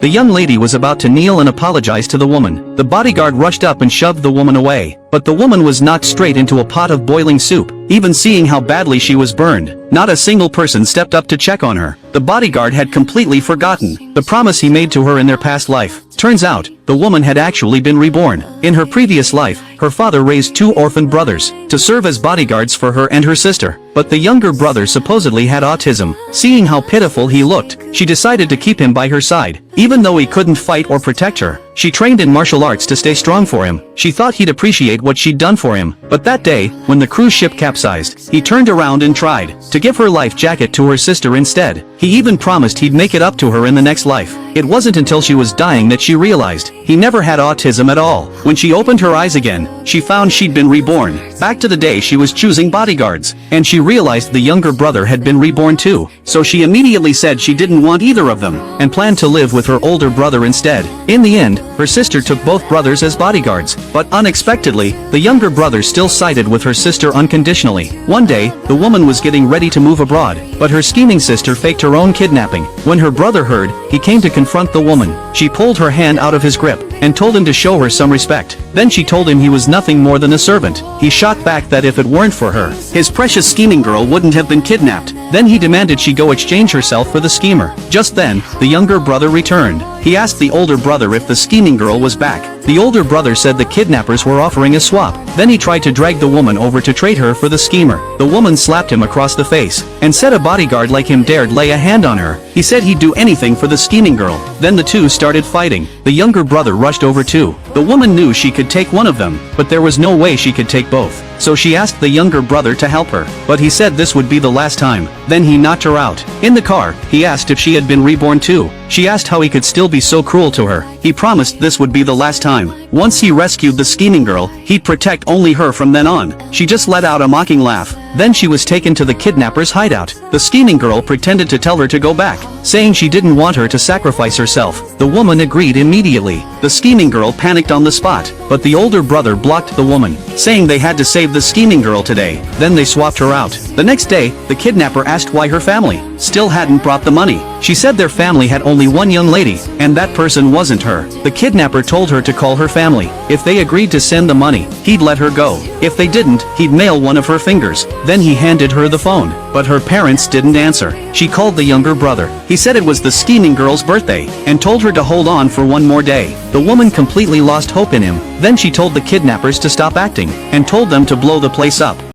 The young lady was about to kneel and apologize to the woman. The bodyguard rushed up and shoved the woman away. But the woman was knocked straight into a pot of boiling soup. Even seeing how badly she was burned, not a single person stepped up to check on her. The bodyguard had completely forgotten the promise he made to her in their past life. Turns out, the woman had actually been reborn. In her previous life, her father raised two orphan brothers to serve as bodyguards for her and her sister. But the younger brother supposedly had autism. Seeing how pitiful he looked, she decided to keep him by her side. Even though he couldn't fight or protect her, she trained in martial arts to stay strong for him. She thought he'd appreciate what she'd done for him. But that day, when the cruise ship capsized, he turned around and tried to give her life jacket to her sister instead. He even promised he'd make it up to her in the next life. It wasn't until she was dying that she realized he never had autism at all. When she opened her eyes again, she found she'd been reborn. Back to the day she was choosing bodyguards. And she realized the younger brother had been reborn too. So she immediately said she didn't want either of them, and planned to live with her older brother instead. In the end, her sister took both brothers as bodyguards. But unexpectedly, the younger brother still sided with her sister unconditionally. One day, the woman was getting ready to move abroad, but her scheming sister faked her own kidnapping. When her brother heard, he came to confront the woman. She pulled her hand out of his grip and told him to show her some respect. Then she told him he was nothing more than a servant. He shot back that if it weren't for her, his precious scheming girl wouldn't have been kidnapped. Then he demanded she go exchange herself for the schemer. Just then, the younger brother returned. He asked the older brother if the scheming girl was back. The older brother said the kidnappers were offering a swap. Then he tried to drag the woman over to trade her for the schemer. The woman slapped him across the face and said a bodyguard like him dared lay a hand on her. He said he'd do anything for the scheming girl. Then the two started fighting. The younger brother rushed over too. The woman knew she could take one of them, but there was no way she could take both. So she asked the younger brother to help her, but he said this would be the last time. Then he knocked her out. In the car, he asked if she had been reborn too. She asked how he could still be so cruel to her. He promised this would be the last time. Once he rescued the scheming girl, he'd protect only her from then on. She just let out a mocking laugh. Then she was taken to the kidnapper's hideout. The scheming girl pretended to tell her to go back, saying she didn't want her to sacrifice herself. The woman agreed immediately. The scheming girl panicked on the spot, but the older brother blocked the woman, saying they had to save the scheming girl today. Then they swapped her out. The next day, the kidnapper asked why her family still hadn't brought the money. She said their family had only one young lady, and that person wasn't her. The kidnapper told her to call her family. If they agreed to send the money, he'd let her go. If they didn't, he'd mail one of her fingers. Then he handed her the phone, but her parents didn't answer. She called the younger brother. He said it was the scheming girl's birthday, and told her to hold on for one more day. The woman completely lost hope in him. Then she told the kidnappers to stop acting, and told them to blow the place up.